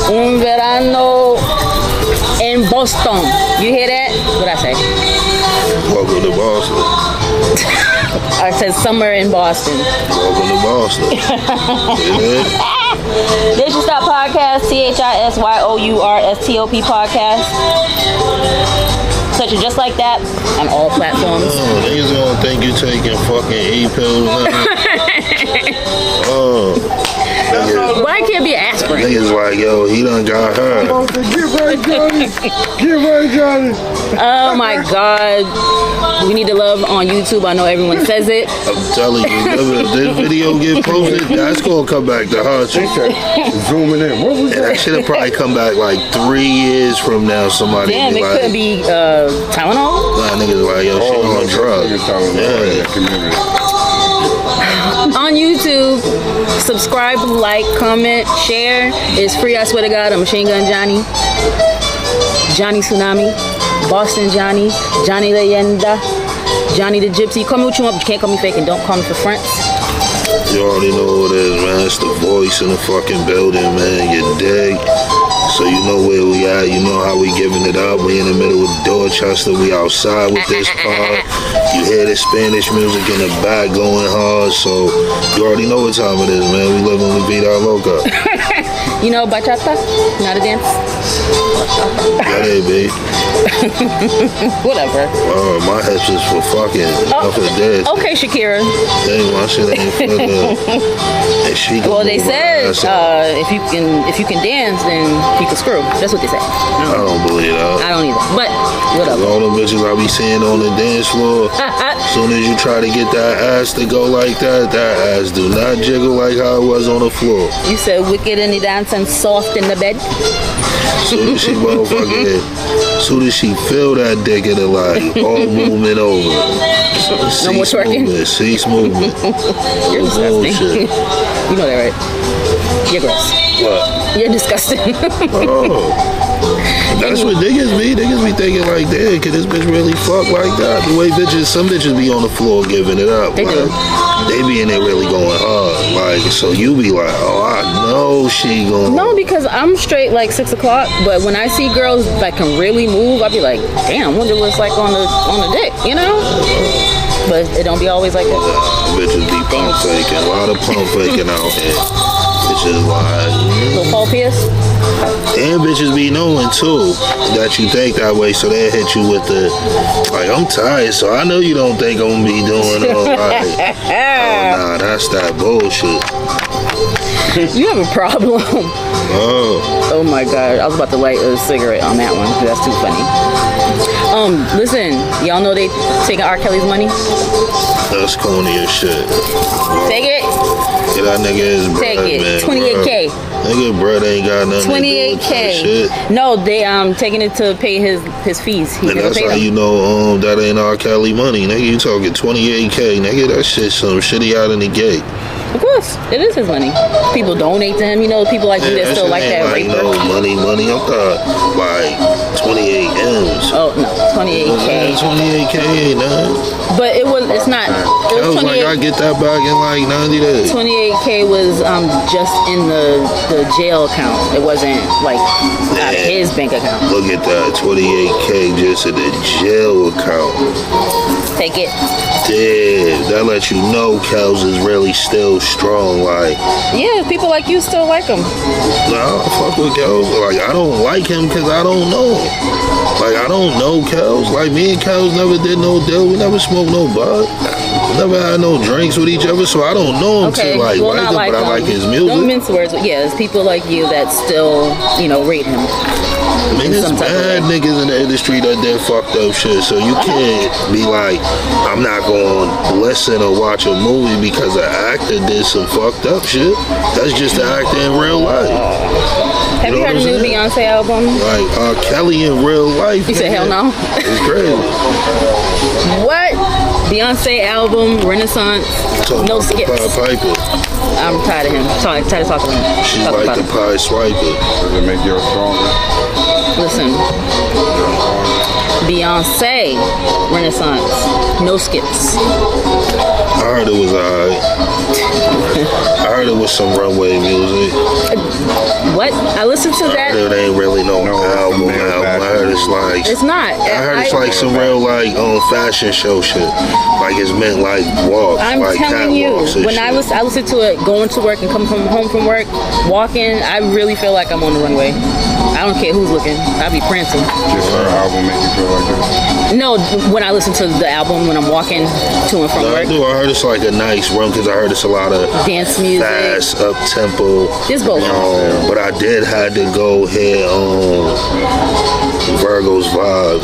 Un verano in Boston. You hear that? What I say? Welcome to Boston. I said summer in Boston. Welcome to Boston. This is Stop Podcast, CHISYOURSTOP Podcast. Search it just like that on all platforms. Oh, niggas gonna think you taking fucking E-pills now. Oh. Why can't be aspirin? Niggas like, yo, he done got her. Get right, Johnny. Get right, Johnny. Oh my God. We need to love on YouTube. I know everyone says it. I'm telling you, if this video get posted, that's gonna come back to her. Zooming in. What was That should have probably come back like 3 years from now. Somebody Damn, be it like, could be Tylenol. nah, niggas like, yo, she on drugs. Yeah. On YouTube, subscribe, like, comment, share. It's free, I swear to God. I'm Machine Gun Johnny, Johnny Tsunami, Boston Johnny, Johnny Leyenda, Johnny the Gypsy. Call me what you want, but you can't call me fake, and don't call me for fronts. You already know what it is, man. It's the voice in the fucking building, man. You dig? So you know where we at. You know how we giving it up. We in the middle of Dorchester. We outside with this pod. You hear the Spanish music in the back going hard. So you already know what time it is, man. We live on the Vida Loca. You know bachata? Not a dance? Yeah, hey, babe. Whatever. My hips is for fucking. Not for dance. Okay, Shakira. Hey, my shit ain't for the. And she Well, they said if you can dance, then you can screw. That's what they say. I don't believe that. I don't either. But whatever. All the bitches I be seeing on the dance floor, as soon as you try to get that ass to go like that, that ass do not jiggle like how it was on the floor. You said wicked in the dance and soft in the bed. Soon as she motherfucking, soon as she feel that dick in her like all movement over. No more twerking. Cease movement. You're disgusting. You know that, right? You're gross. What? You're disgusting. Oh. That's what niggas be. Niggas be thinking like, damn, can this bitch really fuck like that? The way some bitches be on the floor giving it up. They do. They be in there really going hard. Like, so you be like, oh, I know she going. No, because I'm straight like 6 o'clock. But when I see girls that can really move, I be like, damn, I wonder what's like on the dick, you know? But it don't be always like that. Bitches be pump faking. A lot of pump faking out here. Bitches like. Little Paul Pierce. And bitches be knowing too that you think that way, so they hit you with the like, I'm tired, so I know you don't think I'm gonna be doing all right. Oh nah, that's that bullshit. You have a problem. Oh my God, I was about to light a cigarette on that one because that's too funny. Listen, y'all know they taking R. Kelly's money? That's corny as shit. Take it. Get that nigga his bread, Take it. man. 28K. Nigga bread ain't got nothing 28K. to do with that shit. No, they taking it to pay his fees. He's And gonna that's pay how them. you know that ain't R. Kelly money. Nigga, you talking 28K. Nigga, that shit some shit he out in the gate. Of course, it is his money. People donate to him. You know, people like you that still like that ain't raper. no money. I'm thought like 28 M's. Oh no, 28K. 28K ain't nothing. But it's not. It was like I get that back in like 90 days. 28K was just in the jail account. It wasn't like out of his bank account. Look at that, 28K just in the jail account. Take it. Damn, that lets you know Kels is really still strong. Like, yeah, people like you still like him. Nah, I fuck with Kels. Like, I don't like him because I don't know him. Like, I don't know Kels. Like, me and Kels never did no deal. We never smoked no bud. Never had no drinks with each other, so I don't know him to like him, but I like his music. Don't mince words, but yeah, it's people like you that still, rate him. I mean, there's bad niggas in the industry that did fucked up shit, so you can't be like, I'm not going to listen or watch a movie because an actor did some fucked up shit. That's just the actor in real life. Have you heard the new Beyonce album? Like R. Kelly in real life. You said hell no? It's crazy. What? Beyonce album, Renaissance, no skips. Piper. I'm tired of him. Tired of talking to him. She's like the pie swiper. Does it make you stronger? Listen. Beyonce Renaissance. No skips. I heard it was alright. I heard it was some runway music. What? I listened to that. It ain't really no album. I heard it's like. It's not. I heard it's like some real like fashion show shit. Like it's meant like walk. I'm like telling you, when I listened to it going to work and coming home from work, walking, I really feel like I'm on the runway. I don't care who's looking. I'll be prancing. Just her album make you feel like that? No, when I listen to the album when I'm walking to and from I work. do. I heard it's like a nice run because I heard it's a lot of dance music, fast up tempo. It's both. But I did have to go hit Virgo's Vibe.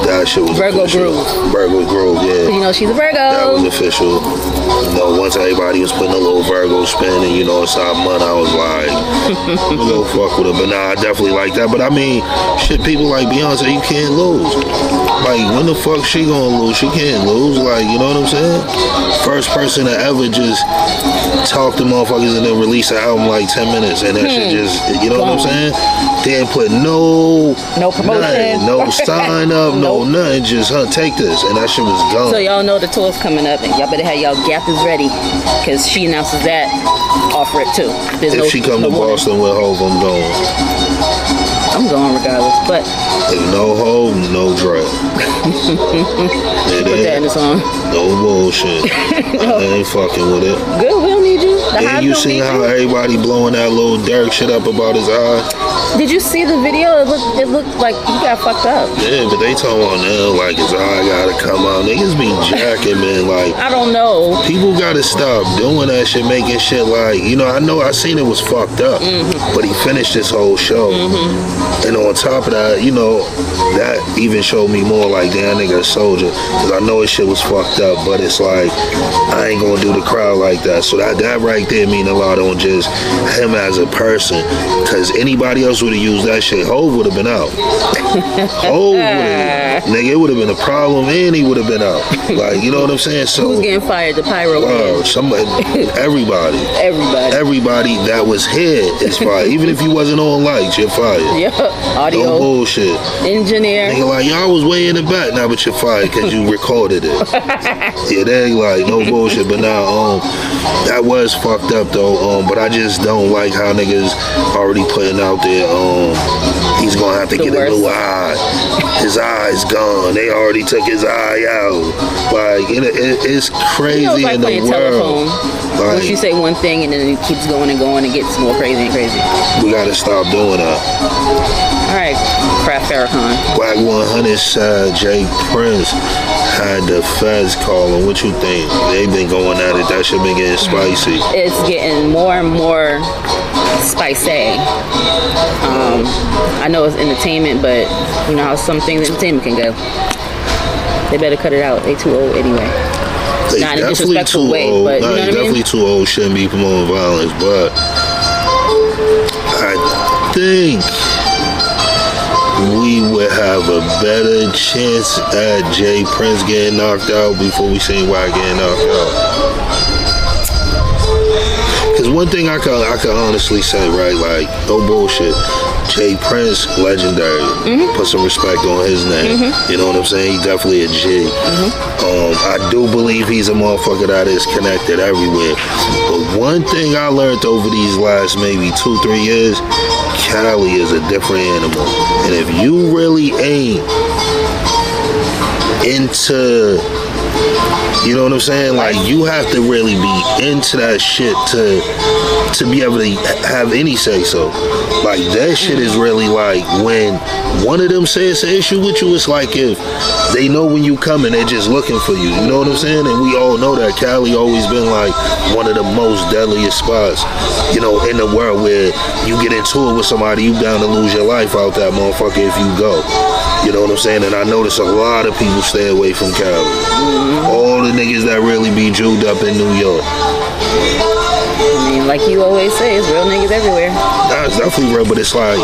That shit was Virgo official. Groove. Virgo Groove, yeah. You know she's a Virgo. That was official. You know, once everybody was putting a little Virgo spin and, you know, inside month, I was like, go fuck with her. But nah, I definitely like that. But I mean, shit, people like Beyonce, you can't lose. Like, when the fuck she gonna lose? She can't lose. Like, you know what I'm saying? First person to ever just talk to motherfuckers and then release an album like 10 minutes. And that shit just, you know what I'm saying? Didn't put no promotion, nothing, no sign up, no nothing. Just, take this. And that shit was gone. So y'all know the tour's coming up and y'all better have y'all gappers ready because she announces that. Offer it too. If she come to Boston with Hov, I'm going. I'm going regardless, but if no Hov, no Dre. put that in the song. No bullshit. I ain't fucking with it. Good, we don't need you. And you seen how everybody blowing that little Dirk shit up about his eye? Did you see the video? It looked like he got fucked up. Yeah, but they talking about now like his eye gotta come out. Niggas be jacking, man. Like I don't know. People gotta stop doing that shit, making shit like, you know I seen it was fucked up, but he finished this whole show. And on top of that, you know, that even showed me more like, damn, nigga, a soldier. Because I know his shit was fucked up, but it's like, I ain't gonna do the crowd like that. So that right there mean a lot on just him as a person. Because anybody else would have used that shit, Hov would have been out. Hov would have, nigga, it would have been a problem and he would have been out. Like, you know what I'm saying? So who's getting fired? The pyro man. Somebody, everybody that was here is fired. Even if you wasn't on lights, you're fired. Yeah, audio. No bullshit. Engineer. Nigga like, y'all was way in the back now, but you're fired because you recorded it. Yeah, they like, no bullshit. But now, that was fucked up though. But I just don't like how niggas already putting out there, he's gonna have to get a new eye. His eye's gone. They already took his eye out. Like, it's crazy in the world. Like, once you say one thing and then it keeps going and going and gets more crazy and crazy. We gotta stop doing that. Alright, Kraft Farrakhan. Wack 100 said Jay Prince had the feds calling. What you think? They been going at it. That shit been getting spicy. It's getting more and more spicy. I know it's entertainment, but you know how some things entertainment can go. They better cut it out. They too old anyway. They Not in a definitely disrespectful too way, old. but you know what I mean? Definitely too old. Shouldn't be promoting violence, but I think we would have a better chance at Jay Prince getting knocked out before we seen Wack getting knocked out. Because one thing I can honestly say, right, like, no bullshit, Jay Prince, legendary. Put some respect on his name. You know what I'm saying? He definitely a G. I do believe he's a motherfucker that is connected everywhere. But one thing I learned over these last maybe 2-3 years, Cali is a different animal. And if you really ain't into, you know what I'm saying? Like, you have to really be into that shit to be able to have any say so. Like, that shit is really like when one of them says an issue with you, it's like if they know when you coming, they're just looking for you. You know what I'm saying? And we all know that Cali always been like one of the most deadliest spots, you know, in the world where you get into it with somebody, you bound to lose your life out that motherfucker if you go. You know what I'm saying? And I notice a lot of people stay away from Cali. All the niggas that really be jewed up in New York. I mean, like you always say, it's real niggas everywhere. Nah, it's definitely real, but it's like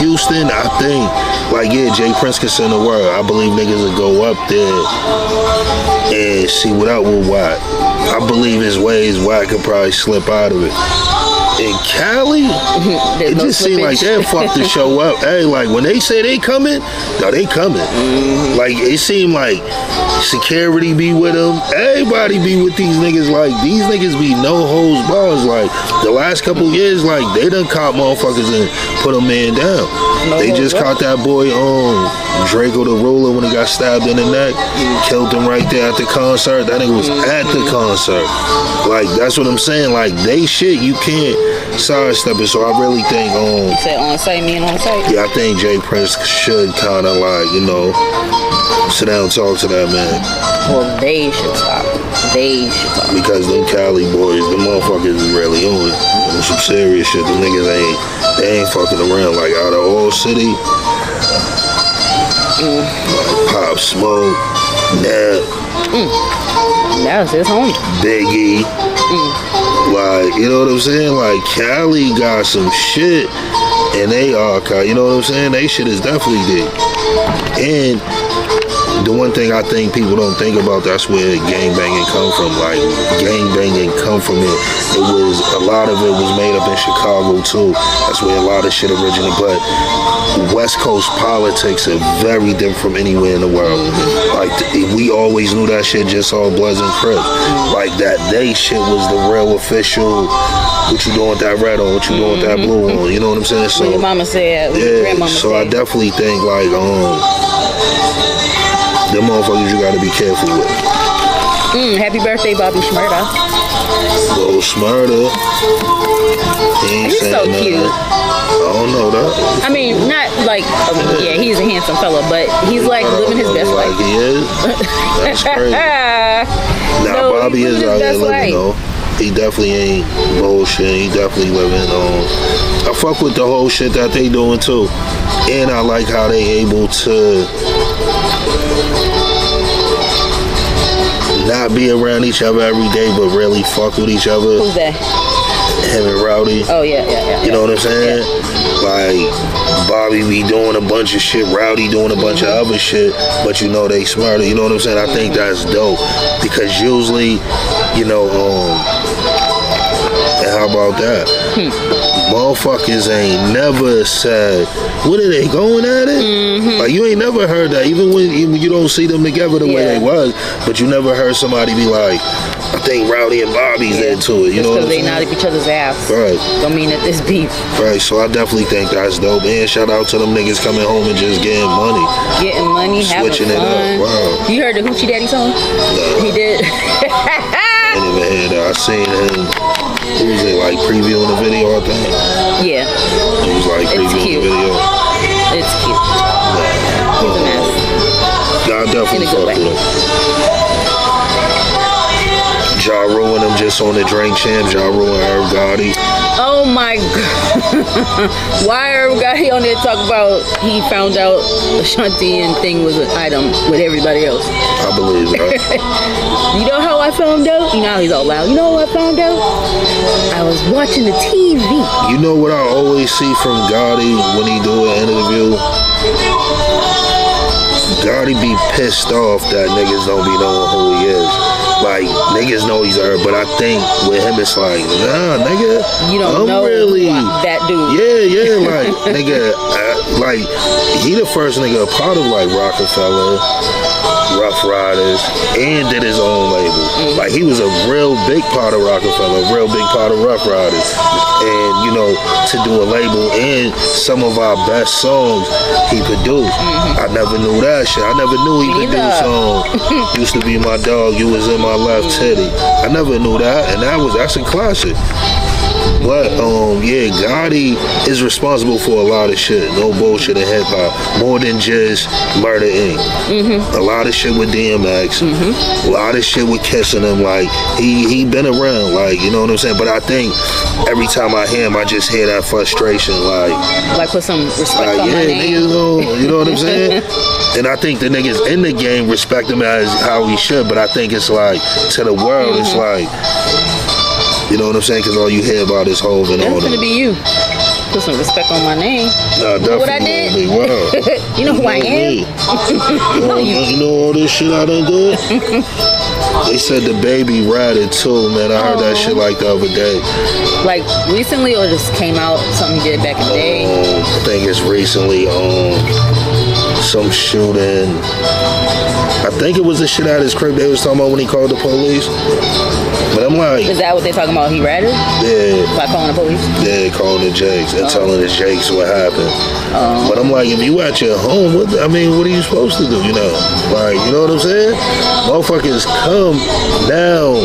Houston, I think, like, yeah, Jay Prince can send the word. I believe niggas will go up there and see what out with Wack. I believe his ways, Wack could probably slip out of it. in Cali, it just seemed like they fucked the show up. Hey, like when they say they coming, no, they coming. Like it seemed like security be with them. Everybody be with these niggas. Like these niggas be no holds bars. Like the last couple years, like they done caught motherfuckers and put a man down. They just caught that boy Draco the Ruler when he got stabbed in the neck. Killed him right there at the concert. That nigga was at the concert. Like that's what I'm saying. Like they shit you can't sidestep it. So I really think You said on site, mean on site? yeah, I think Jay Prince should kind of like, you know, sit down and talk to that man. Well, they should stop. They should stop. Because them Cali boys, the motherfuckers is really on it. On some serious shit. The niggas ain't fucking around. Like out of all city, like Pop Smoke, Nat, That's his homie. Biggie. Like, you know what I'm saying? Like Cali got some shit and they are, you know what I'm saying? They shit is definitely big. And the one thing I think people don't think about, that's where gangbanging come from. Like, gangbanging come from it. A lot of it was made up in Chicago, too. That's where a lot of shit originated. But West Coast politics are very different from anywhere in the world. Like, we always knew that shit just all Bloods and Crips. Like, that they shit was the real official, what you doing with that red on, what you doing with that blue on, you know what I'm saying? So, When your mama said, when your grandmama so said. I definitely think, like, them motherfuckers you gotta be careful with. Happy birthday, Bobby Shmurda. Little Smurda. He ain't He's saying so nothing. cute. I don't know that. I mean, not like, yeah, he's a handsome fella, but he's like living his best like life. he is. That's crazy. Nah, No, Bobby he's is living out his here best living life. though. He definitely ain't bullshit. He definitely living I fuck with the whole shit that they doing too. And I like how they able to not be around each other every day, but really fuck with each other. Who's that? Him and Rowdy. Oh, yeah. You know what I'm saying? Like, Bobby be doing a bunch of shit, Rowdy doing a bunch of other shit, but you know they smarter. You know what I'm saying? I think that's dope. Because usually, you know, and how about that? Motherfuckers ain't never said, what are they going at it? Like, you ain't never heard that. Even when you don't see them together the way they was, but you never heard somebody be like, I think Rowdy and Bobby's into it. You know what I'm Because they saying? not each other's ass. Right. Don't mean that this beef. Right, so I definitely think that's dope. And shout out to them niggas coming home and just getting money. Getting money, Switching having it fun. up. Wow. You heard the Hoochie Daddy song? No. He did. I ain't even heard that. I seen him. He was in like previewing the video, I think. Yeah. He was like It's previewing cute. the video. It's cute. He's a mess. Yeah, I definitely In a good fuck way. with him. Ja Rule and them just on the Drink Champs. Ja Rule and Herb Gotti. Oh my God. Why everybody on there talk about he found out Ashanti and thing was an item with everybody else? I believe that. You know how I found out? You know how he's all loud. You know how I found out? I was watching the TV. You know what I always see from Gotti when he do an interview? Gotti be pissed off that niggas don't be knowing who he is. Like, niggas know he's her, but I think with him it's like, nah, nigga. You don't know really that dude. Yeah, like, nigga, like, he the first nigga a part of, like, Rockefeller, Rough Riders, and did his own label. Like, he was a real big part of Rockefeller, a real big part of Rough Riders. And, you know, to do a label and some of our best songs he produced. I never knew that shit. I never knew he produced songs. Used to Be My Dog, You Was In My Left Titty. I never knew that, and that's a classic. But yeah, Gotti is responsible for a lot of shit. No bullshit in hip hop. More than just Murder Inc. A lot of shit with DMX. A lot of shit with Kissing Him. Like he been around. Like, you know what I'm saying. But I think every time I hear him, I just hear that frustration. Like put some respect on yeah, my name. niggas, you know what I'm saying. And I think the niggas in the game respect him as how he should. But I think it's like to the world, it's like. You know what I'm saying? Because all you hear about is Hov and all That's that. gonna be you. Put some respect on my name. Nah, You know what I definitely did? gonna be. Wow. You know who I am? You know all this shit I done did? They said the baby ratted too, man. I heard that shit like the other day. Like recently, or just came out something he did back in the day? I think it's recently. Some shooting. I think it was the shit out of his crib they was talking about when he called the police. But I'm like, is that what they talking about? He ratted? Yeah. By calling the police? Yeah, calling the Jakes and telling the Jakes what happened. But I'm like, if you at your home, what are you supposed to do? You know, like, you know what I'm saying? Motherfuckers come now.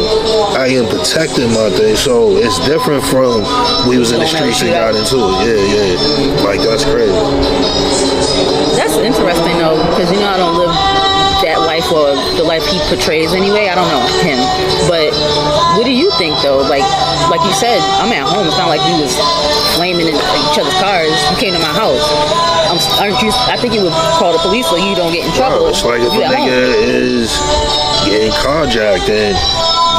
I am protecting my thing, so it's different from we was in the streets and got into it. Yeah. Like that's crazy. That's interesting though, because you know I don't live that life or the life he portrays anyway. I don't know him, but what do you think though? Like you said, I'm at home. It's not like we was flaming in each other's cars. You came to my house. Aren't you? I think you would call the police so you don't get in trouble. It's like if a nigga is getting carjacked and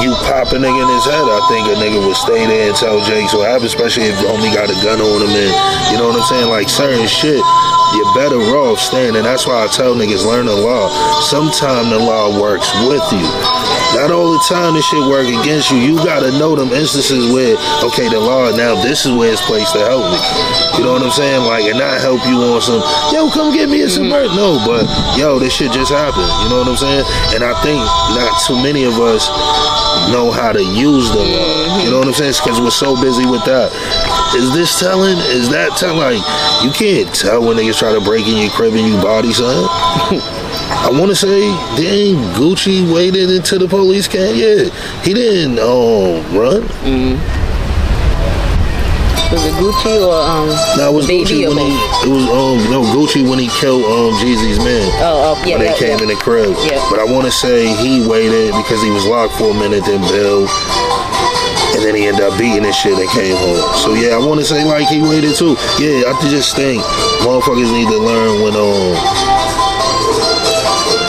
you pop a nigga in his head, I think a nigga would stay there and tell Jakes what happened, especially if the homie got a gun on him and you know what I'm saying? Like certain shit, you're better off staying, and that's why I tell niggas learn the law. Sometime the law works with you. Not all the time this shit work against you. You gotta know them instances where, okay, the law, now this is where it's placed to help me. You know what I'm saying? Like, and not help you on some, yo, come get me a subvert. No, but, yo, this shit just happened. You know what I'm saying? And I think not too many of us know how to use the law. You know what I'm saying? Because we're so busy with that. Is this telling? Is that telling? Like, you can't tell when niggas try to break in your crib and you body something. I want to say, didn't Gucci waded into the police can? Yeah, he didn't run. Was it Gucci or No, it was Gucci when Gucci when he killed Jeezy's man. Yeah. When they came in the crib. Yeah. But I want to say he waited because he was locked for a minute, then Bill. And then he ended up beating his shit and came home. So yeah, I want to say like he waited too. Yeah, I just think motherfuckers need to learn when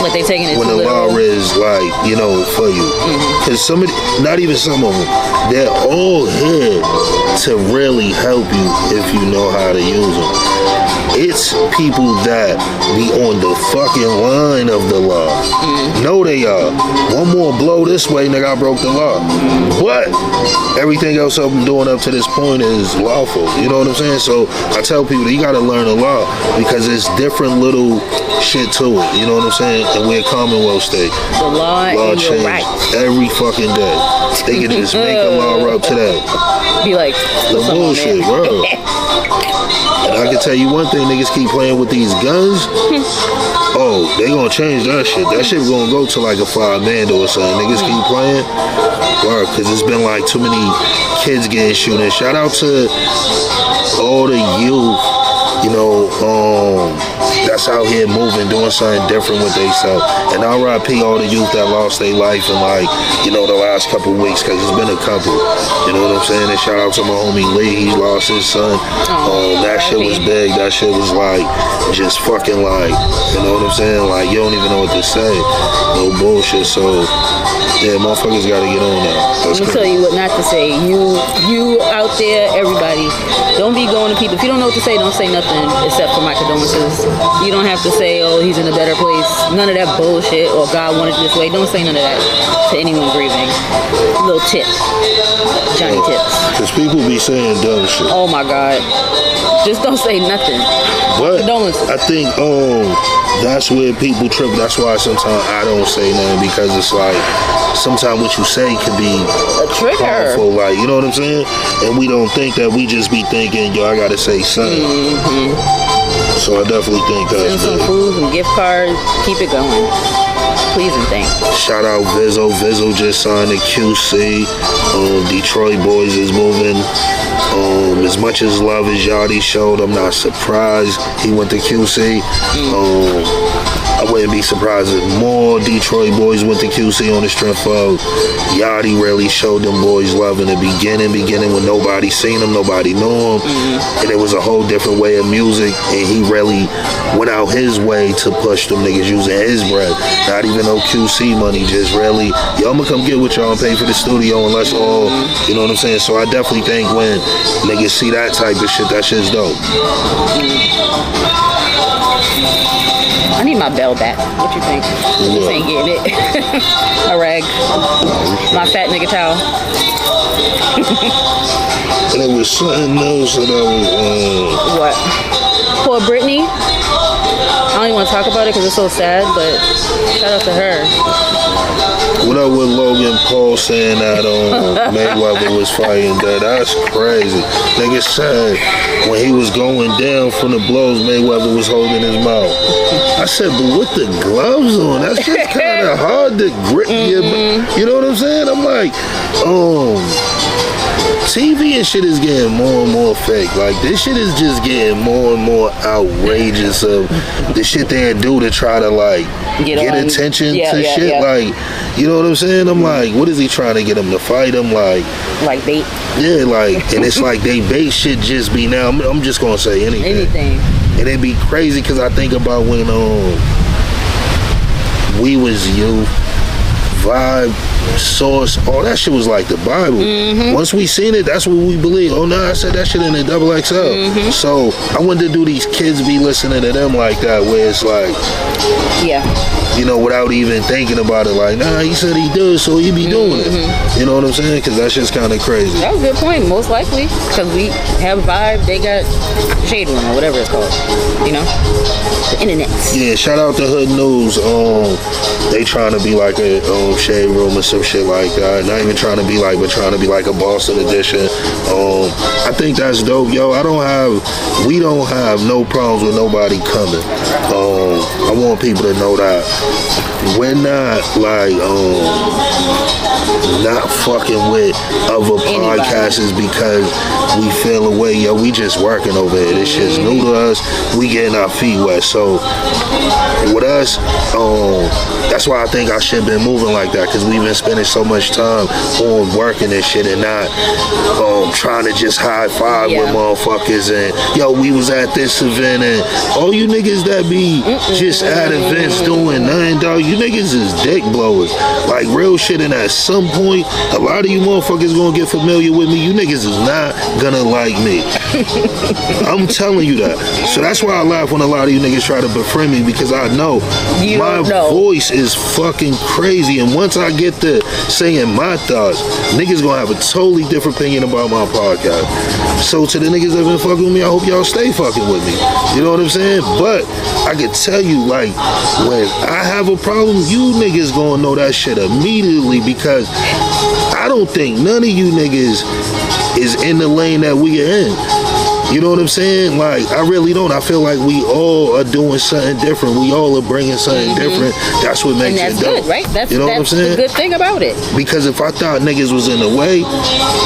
like they taking it when the law is like, you know, for you. Because somebody, not even some of them, they're all here to really help you if you know how to use them. It's people that be on the fucking line of the law. No, they are. One more blow this way, nigga, I broke the law. But everything else I'm doing up to this point is lawful. You know what I'm saying? So I tell people that you gotta learn the law because it's different little shit to it. You know what I'm saying? And we're a Commonwealth state. The law and your rights. Every fucking day. They can just make a law up today. Be like, the bullshit, bro. And I can tell you one thing, niggas keep playing with these guns. Oh, they gonna change that shit. That shit gonna go to like a 5-man or something. Niggas keep playing. Bro, cause it's been like too many kids getting shooting. Shout out to all the youth, you know, that's out here moving, doing something different with themselves. And RIP all the youth that lost their life in like, you know, the last couple weeks, cause it's been a couple. You know what I'm saying? And shout out to my homie Lee, he lost his son. That shit was big. That shit was like, just fucking like, you know what I'm saying? Like, you don't even know what to say. No bullshit. So, yeah, motherfuckers gotta get on now. Let me tell you what not to say. You out there, everybody, don't be going to people. If you don't know what to say, don't say nothing except for my condolences. You don't have to say, oh, he's in a better place. None of that bullshit, or God wanted it this way. Don't say none of that to anyone grieving. Little tip. Johnny tips. Because people be saying dumb shit. Oh my God. Just don't say nothing. But condolences. I think, that's where people trip. That's why sometimes I don't say nothing, because it's like, sometimes what you say could be a trigger. Powerful, like, you know what I'm saying? And we don't think that. We just be thinking, yo, I gotta say something. So I definitely think that's send some food, some gift cards, keep it going. Please and thanks. Shout out Vizzo. Vizzo just signed a QC. Detroit boys is moving. As much as love as Yachty showed, I'm not surprised he went to QC. I wouldn't be surprised if more Detroit boys went to QC on the strength of Yachty really showed them boys love in the beginning when nobody seen him, nobody knew him, and it was a whole different way of music, and he really went out his way to push them niggas using his bread. Not even no QC money, just really, yo, I'ma come get with y'all and pay for the studio and let's all, you know what I'm saying? So I definitely think when niggas see that type of shit, that shit's dope. I need my bell back. What you think? This ain't getting it. A rag. My fat nigga towel. And it was something else that I was. What? For Britney? I don't even want to talk about it because it's so sad, but shout out to her. What up with Logan Paul saying that Mayweather was fighting that? That's crazy. Nigga said when he was going down from the blows, Mayweather was holding his mouth. I said, but with the gloves on, that's just kind of hard to grip your. You know what I'm saying? I'm like, TV and shit is getting more and more fake. Like, this shit is just getting more and more outrageous of the shit they do to try to, like, get attention to shit. Yeah. Like, you know what I'm saying? I'm like, what is he trying to get him to fight him? Like bait? Yeah, like, and it's like they bait shit just be now. I'm just going to say anything. And it'd be crazy because I think about when we was youth. Vibe, Source, all that shit was like the Bible. Once we seen it, that's what we believe. Oh no, I said that shit in the XXL. So I wonder, do these kids be listening to them like that, where it's like, you know, without even thinking about it, like, nah, he said he does, so he be doing it. You know what I'm saying? Because that's just kind of crazy. That was a good point, most likely, because we have Vibe, they got Shade Room or whatever it's called. You know, the internet. Yeah, shout out to Hood News. They trying to be like a Shade Room or some shit like that. Not even trying to be like, but trying to be like a Boston edition. I think that's dope, yo. We don't have no problems with nobody coming. I want people to know that we're not like not fucking with other podcasters because we feel away, yo. We just working over here. This shit's new to us. We getting our feet wet. So with us, that's why I think our shit been moving like that, because we've been spending so much time on working this shit and not trying to just high five with motherfuckers and yo, we was at this event and all you niggas that be just at events doing nothing, dog, you niggas is dick blowers. Like real shit, and at some point a lot of you motherfuckers gonna get familiar with me. You niggas is not gonna like me. I'm telling you that. So that's why I laugh when a lot of you niggas try to befriend me, because I know my voice is fucking crazy, and once I get to saying my thoughts, niggas gonna have a totally different opinion about my podcast. So to the niggas that been fucking with me, I hope y'all stay fucking with me. You know what I'm saying? But I can tell you, like, when I have a problem, you niggas gonna know that shit immediately, because I don't think none of you niggas is in the lane that we are in. You know what I'm saying? Like, I really don't. I feel like we all are doing something different. We all are bringing something different. That's what makes it dope. Good, right? That's, you know what I'm saying? The good thing about it. Because if I thought niggas was in the way,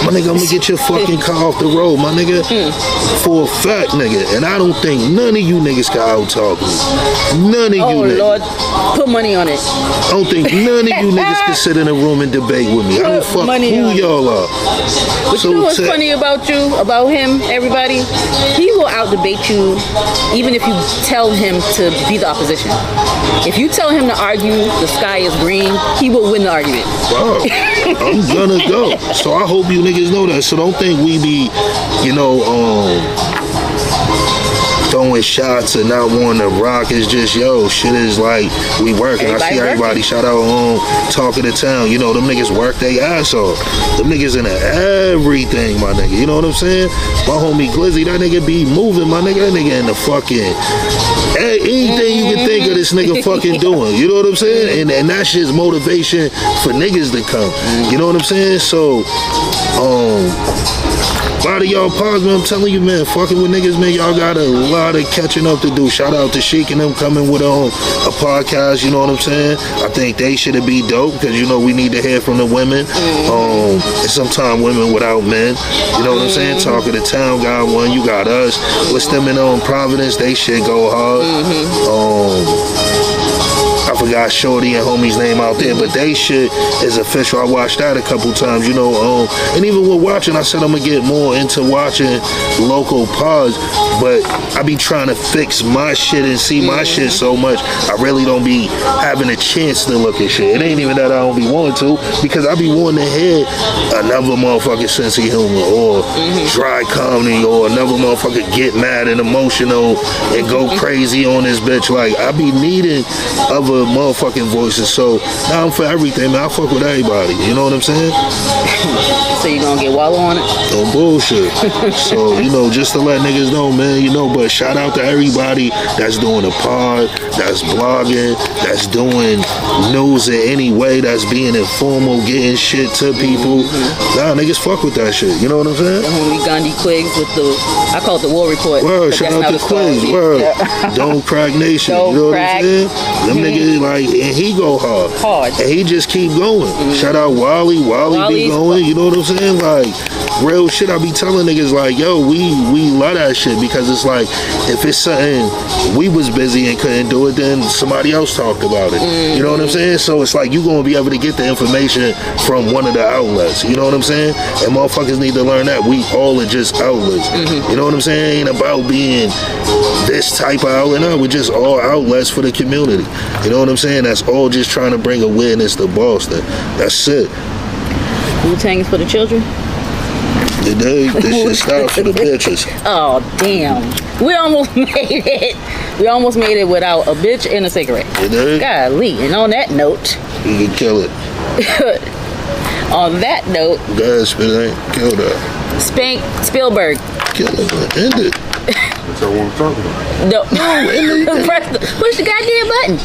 my nigga, I'm gonna get your fucking car off the road, my nigga. For a fact, nigga. And I don't think none of you niggas can out-talk me. None of you niggas. Oh, Lord. Put money on it. I don't think none of you niggas can sit in a room and debate with me. I don't fuck who y'all are. But you know what's funny about you, about him, everybody? He will out-debate you even if you tell him to be the opposition. If you tell him to argue the sky is green, he will win the argument. Wow. I'm gonna go. So I hope you niggas know that. So don't think we be, you know, throwing shots and not wanting to rock. It's just, yo, shit is like, we working. I see everybody, shout out Talk of the Town. You know, them niggas work their ass off. Them niggas into everything, my nigga. You know what I'm saying? My homie Glizzy, that nigga be moving, my nigga. That nigga in the fucking, anything you can think of this nigga fucking doing. You know what I'm saying? And that shit's motivation for niggas to come. You know what I'm saying? So, a lot of y'all pause, man. I'm telling you, man, fucking with niggas, man, y'all got a lot of catching up to do. Shout out to Sheik and them coming with a podcast, you know what I'm saying? I think they should be dope, because, you know, we need to hear from the women. And sometimes women without men, you know what I'm saying? Talk of the Town got one, you got us. What's them in Providence? They shit go hard. I forgot Shorty and homie's name out there, but they shit is official. I watched that a couple times, you know. And even with watching, I said I'm gonna get more into watching local pods, but I be trying to fix my shit and see my shit so much, I really don't be having a chance to look at shit. It ain't even that I don't be wanting to, because I be wanting to hear another motherfucking sense of humor, or dry comedy, or another motherfucker get mad and emotional and go crazy on this bitch. Like, I be needing other motherfucking voices. So now I'm for everything, man. I fuck with everybody. You know what I'm saying? So you gonna get Wallow on it? No bullshit. So, you know, just to let niggas know, man, you know, but shout out to everybody that's doing a pod, that's blogging, that's doing news in any way, that's being informal, getting shit to people. Nah, niggas fuck with that shit. You know what I'm saying? The homie Gandhi Quigs with the, I call it the War Report. Word, shout out to Quigs. Word. Don't Crack Nation. Don't you know crack. What I'm saying? Them niggas, like, and he go hard. And he just keep going. Shout out Wally. Wally be going. You know what I'm saying? Like, real shit. I be telling niggas, like, yo, we love that shit, because it's like, if it's something we was busy and couldn't do it, then somebody else talked about it. You know what I'm saying? So it's like, you gonna be able to get the information from one of the outlets. You know what I'm saying? And motherfuckers need to learn that we all are just outlets. You know what I'm saying? Ain't about being this type of outlet. No, we're just all outlets for the community. You know what I'm saying? That's all just trying to bring awareness to Boston. That's it. Wu-Tang is for the children? Today, this shit stops for the bitches. Oh, damn. We almost made it. We almost made it without a bitch and a cigarette. Today, Golly. And on that note, you can kill it. on that note, Go ahead, spit it. Kill that. Spank Spielberg. Kill it, man. End it. That's what I want to talk about. No. Push the goddamn button.